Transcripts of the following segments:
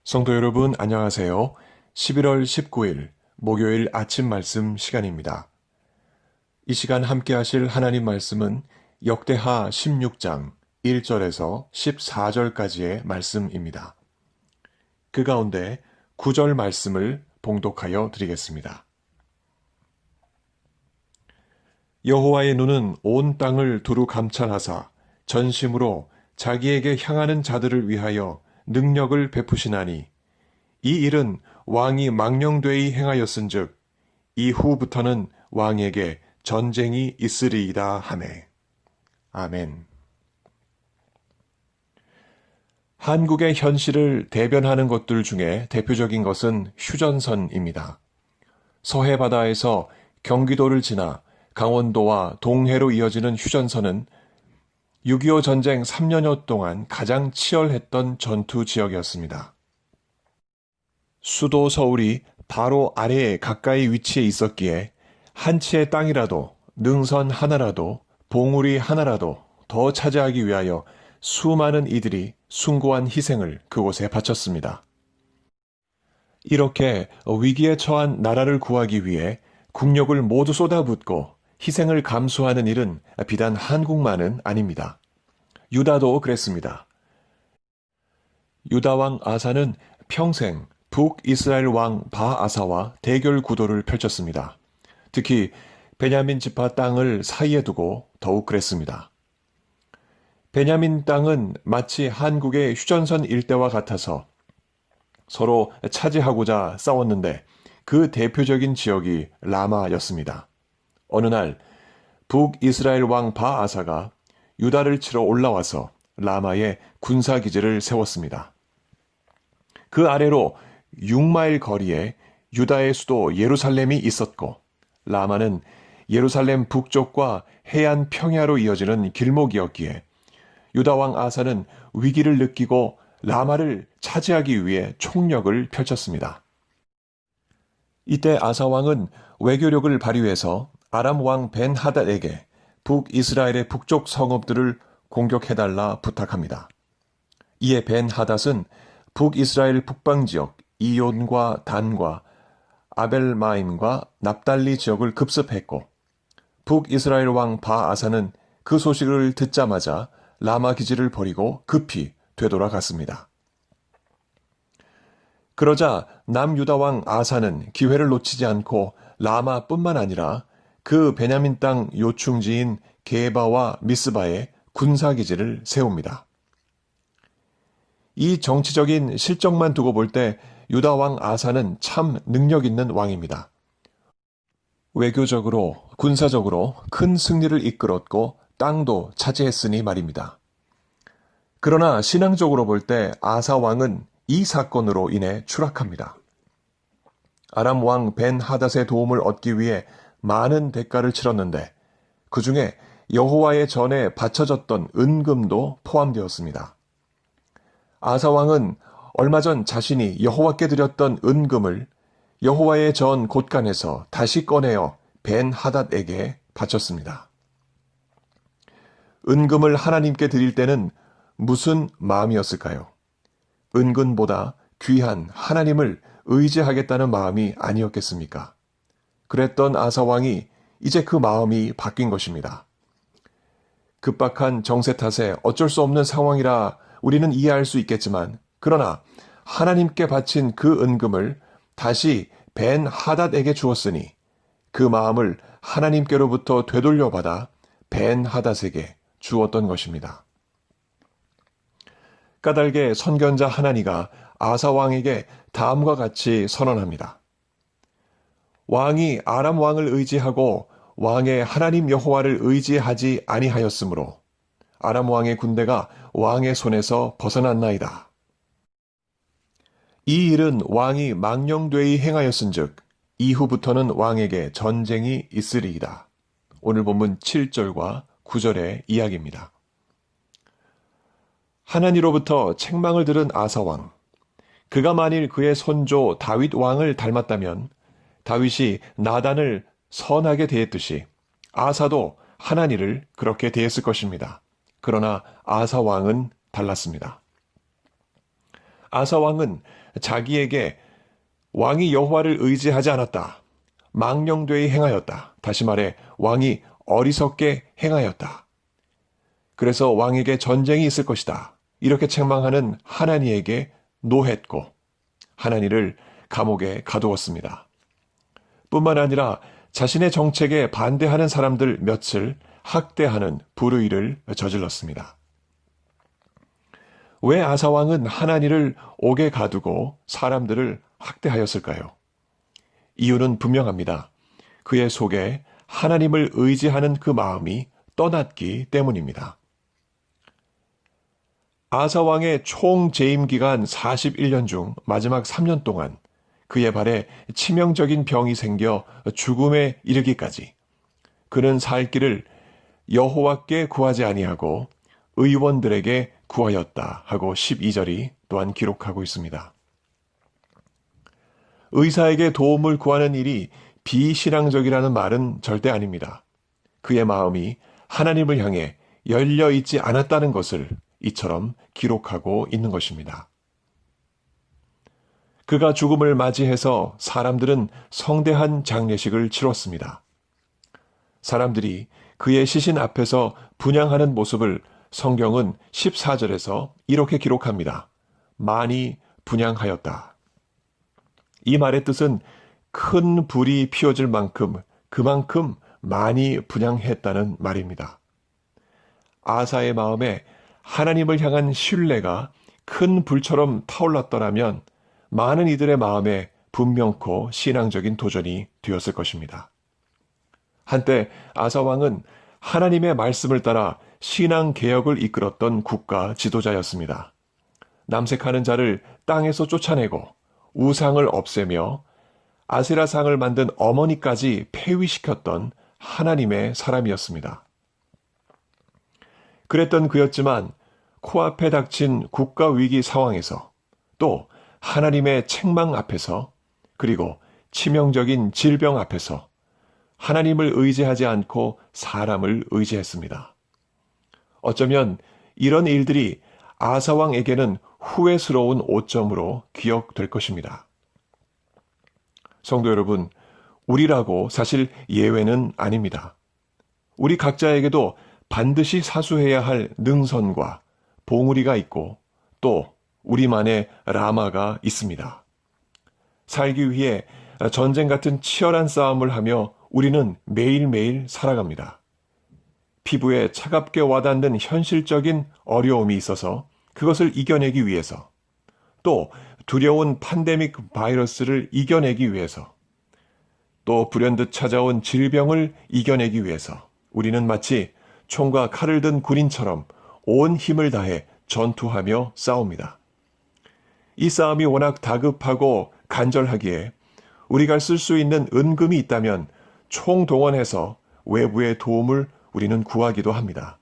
성도 여러분, 안녕하세요. 11월 19일 목요일 아침 말씀 시간입니다. 이 시간 함께 하실 하나님 말씀은 역대하 16장 1절에서 14절까지의 말씀입니다. 그 가운데 9절 말씀을 봉독하여 드리겠습니다. 여호와의 눈은 온 땅을 두루 감찰하사 전심으로 자기에게 향하는 자들을 위하여 능력을 베푸시나니 이 일은 왕이 망령되이 행하였은즉 이후부터는 왕에게 전쟁이 있으리이다 하매. 아멘. 한국의 현실을 대변하는 것들 중에 대표적인 것은 휴전선입니다. 서해바다에서 경기도를 지나 강원도와 동해로 이어지는 휴전선은 6.25 전쟁 3년여 동안 가장 치열했던 전투 지역이었습니다. 수도 서울이 바로 아래에 가까이 위치해 있었기에 한 치의 땅이라도, 능선 하나라도, 봉우리 하나라도 더 차지하기 위하여 수많은 이들이 숭고한 희생을 그곳에 바쳤습니다. 이렇게 위기에 처한 나라를 구하기 위해 국력을 모두 쏟아붓고 희생을 감수하는 일은 비단 한국만은 아닙니다. 유다도 그랬습니다. 유다 왕 아사는 평생 북이스라엘 왕 바아사와 대결 구도를 펼쳤습니다. 특히 베냐민 지파 땅을 사이에 두고 더욱 그랬습니다. 베냐민 땅은 마치 한국의 휴전선 일대와 같아서 서로 차지하고자 싸웠는데 그 대표적인 지역이 라마였습니다. 어느 날 북이스라엘 왕 바아사가 유다를 치러 올라와서 라마에 군사기지를 세웠습니다. 그 아래로 6마일 거리에 유다의 수도 예루살렘이 있었고 라마는 예루살렘 북쪽과 해안 평야로 이어지는 길목이었기에 유다 왕 아사는 위기를 느끼고 라마를 차지하기 위해 총력을 펼쳤습니다. 이때 아사 왕은 외교력을 발휘해서 아람 왕 벤하닷에게 북이스라엘의 북쪽 성읍들을 공격해달라 부탁합니다. 이에 벤하닷은 북이스라엘 북방 지역 이온과 단과 아벨마임과 납달리 지역을 급습했고 북이스라엘 왕 바아사는 그 소식을 듣자마자 라마 기지를 버리고 급히 되돌아갔습니다. 그러자 남유다 왕 아사는 기회를 놓치지 않고 라마뿐만 아니라 그 베냐민 땅 요충지인 게바와 미스바에 군사기지를 세웁니다. 이 정치적인 실정만 두고 볼 때 유다 왕 아사는 참 능력 있는 왕입니다. 외교적으로, 군사적으로 큰 승리를 이끌었고 땅도 차지했으니 말입니다. 그러나 신앙적으로 볼 때 아사 왕은 이 사건으로 인해 추락합니다. 아람 왕 벤하닷의 도움을 얻기 위해 많은 대가를 치렀는데 그 중에 여호와의 전에 바쳐졌던 은금도 포함되었습니다. 아사 왕은 얼마 전 자신이 여호와께 드렸던 은금을 여호와의 전 곳간에서 다시 꺼내어 벤하닷에게 바쳤습니다. 은금을 하나님께 드릴 때는 무슨 마음이었을까요? 은금보다 귀한 하나님을 의지하겠다는 마음이 아니었겠습니까? 그랬던 아사 왕이 이제 그 마음이 바뀐 것입니다. 급박한 정세 탓에 어쩔 수 없는 상황이라 우리는 이해할 수 있겠지만 그러나 하나님께 바친 그 은금을 다시 벤하닷에게 주었으니 그 마음을 하나님께로부터 되돌려받아 벤하닷에게 주었던 것입니다. 까닭에 선견자 하나니가 아사 왕에게 다음과 같이 선언합니다. 왕이 아람 왕을 의지하고 왕의 하나님 여호와를 의지하지 아니하였으므로 아람 왕의 군대가 왕의 손에서 벗어났나이다. 이 일은 왕이 망령되이 행하였은즉 이후부터는 왕에게 전쟁이 있으리이다. 오늘 본문 7절과 9절의 이야기입니다. 하나님으로부터 책망을 들은 아사 왕. 그가 만일 그의 손조 다윗 왕을 닮았다면 다윗이 나단을 선하게 대했듯이 아사도 하나니를 그렇게 대했을 것입니다. 그러나 아사 왕은 달랐습니다. 아사 왕은 자기에게 왕이 여호와를 의지하지 않았다. 망령되이 행하였다. 다시 말해 왕이 어리석게 행하였다. 그래서 왕에게 전쟁이 있을 것이다. 이렇게 책망하는 하나니에게 노했고 하나니를 감옥에 가두었습니다. 뿐만 아니라 자신의 정책에 반대하는 사람들 몇을 학대하는 불의를 저질렀습니다. 왜 아사왕은 하나니를 옥에 가두고 사람들을 학대하였을까요? 이유는 분명합니다. 그의 속에 하나님을 의지하는 그 마음이 떠났기 때문입니다. 아사왕의 총 재임 기간 41년 중 마지막 3년 동안 그의 발에 치명적인 병이 생겨 죽음에 이르기까지 그는 살 길을 여호와께 구하지 아니하고 의원들에게 구하였다 하고 12절이 또한 기록하고 있습니다. 의사에게 도움을 구하는 일이 비신앙적이라는 말은 절대 아닙니다. 그의 마음이 하나님을 향해 열려 있지 않았다는 것을 이처럼 기록하고 있는 것입니다. 그가 죽음을 맞이해서 사람들은 성대한 장례식을 치렀습니다. 사람들이 그의 시신 앞에서 분향하는 모습을 성경은 14절에서 이렇게 기록합니다. 많이 분향하였다. 이 말의 뜻은 큰 불이 피워질 만큼 그만큼 많이 분향했다는 말입니다. 아사의 마음에 하나님을 향한 신뢰가 큰 불처럼 타올랐더라면 많은 이들의 마음에 분명코 신앙적인 도전이 되었을 것입니다. 한때 아사왕은 하나님의 말씀을 따라 신앙 개혁을 이끌었던 국가 지도자였습니다. 남색하는 자를 땅에서 쫓아내고 우상을 없애며 아세라상을 만든 어머니까지 폐위시켰던 하나님의 사람이었습니다. 그랬던 그였지만 코앞에 닥친 국가 위기 상황에서 또 하나님의 책망 앞에서 그리고 치명적인 질병 앞에서 하나님을 의지하지 않고 사람을 의지했습니다. 어쩌면 이런 일들이 아사왕에게는 후회스러운 오점으로 기억될 것입니다. 성도 여러분, 우리라고 사실 예외는 아닙니다. 우리 각자에게도 반드시 사수해야 할 능선과 봉우리가 있고 또 우리만의 라마가 있습니다. 살기 위해 전쟁 같은 치열한 싸움을 하며 우리는 매일매일 살아갑니다. 피부에 차갑게 와닿는 현실적인 어려움이 있어서 그것을 이겨내기 위해서 또 두려운 팬데믹 바이러스를 이겨내기 위해서 또 불현듯 찾아온 질병을 이겨내기 위해서 우리는 마치 총과 칼을 든 군인처럼 온 힘을 다해 전투하며 싸웁니다. 이 싸움이 워낙 다급하고 간절하기에 우리가 쓸 수 있는 은금이 있다면 총동원해서 외부의 도움을 우리는 구하기도 합니다.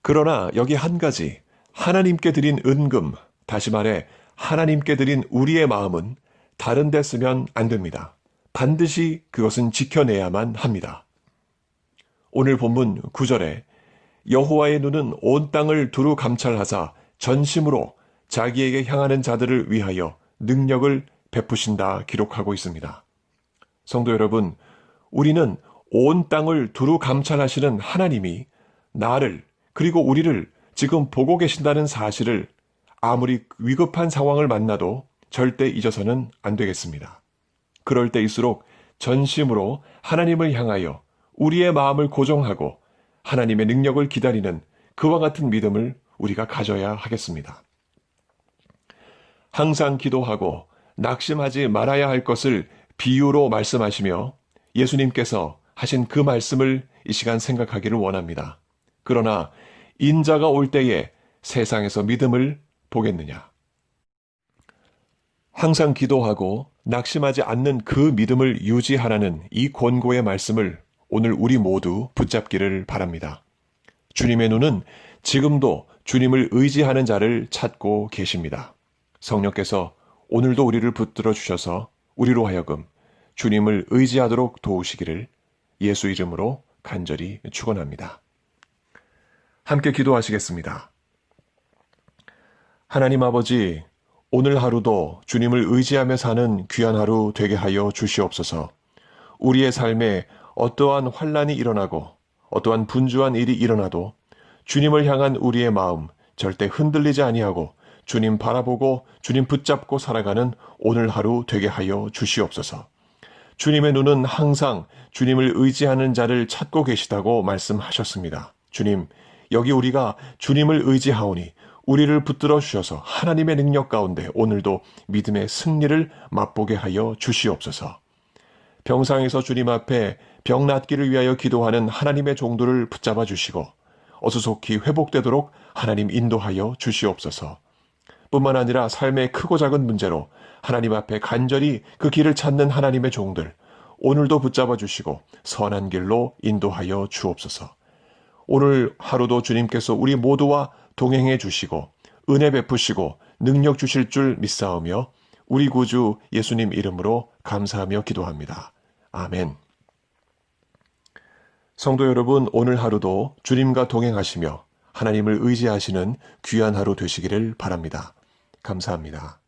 그러나 여기 한 가지, 하나님께 드린 은금, 다시 말해 하나님께 드린 우리의 마음은 다른 데 쓰면 안 됩니다. 반드시 그것은 지켜내야만 합니다. 오늘 본문 9절에 여호와의 눈은 온 땅을 두루 감찰하사 전심으로 자기에게 향하는 자들을 위하여 능력을 베푸신다 기록하고 있습니다. 성도 여러분, 우리는 온 땅을 두루 감찰하시는 하나님이 나를 그리고 우리를 지금 보고 계신다는 사실을 아무리 위급한 상황을 만나도 절대 잊어서는 안 되겠습니다. 그럴 때일수록 전심으로 하나님을 향하여 우리의 마음을 고정하고 하나님의 능력을 기다리는 그와 같은 믿음을 우리가 가져야 하겠습니다. 항상 기도하고 낙심하지 말아야 할 것을 비유로 말씀하시며 예수님께서 하신 그 말씀을 이 시간 생각하기를 원합니다. 그러나 인자가 올 때에 세상에서 믿음을 보겠느냐? 항상 기도하고 낙심하지 않는 그 믿음을 유지하라는 이 권고의 말씀을 오늘 우리 모두 붙잡기를 바랍니다. 주님의 눈은 지금도 주님을 의지하는 자를 찾고 계십니다. 성령께서 오늘도 우리를 붙들어 주셔서 우리로 하여금 주님을 의지하도록 도우시기를 예수 이름으로 간절히 축원합니다. 함께 기도하시겠습니다. 하나님 아버지, 오늘 하루도 주님을 의지하며 사는 귀한 하루 되게 하여 주시옵소서. 우리의 삶에 어떠한 환난이 일어나고 어떠한 분주한 일이 일어나도 주님을 향한 우리의 마음 절대 흔들리지 아니하고 주님 바라보고 주님 붙잡고 살아가는 오늘 하루 되게 하여 주시옵소서. 주님의 눈은 항상 주님을 의지하는 자를 찾고 계시다고 말씀하셨습니다. 주님, 여기 우리가 주님을 의지하오니 우리를 붙들어 주셔서 하나님의 능력 가운데 오늘도 믿음의 승리를 맛보게 하여 주시옵소서. 병상에서 주님 앞에 병 낫기를 위하여 기도하는 하나님의 종들을 붙잡아 주시고 어수속히 회복되도록 하나님 인도하여 주시옵소서. 뿐만 아니라 삶의 크고 작은 문제로 하나님 앞에 간절히 그 길을 찾는 하나님의 종들 오늘도 붙잡아 주시고 선한 길로 인도하여 주옵소서. 오늘 하루도 주님께서 우리 모두와 동행해 주시고 은혜 베푸시고 능력 주실 줄 믿사오며 우리 구주 예수님 이름으로 감사하며 기도합니다. 아멘. 성도 여러분, 오늘 하루도 주님과 동행하시며 하나님을 의지하시는 귀한 하루 되시기를 바랍니다. 감사합니다.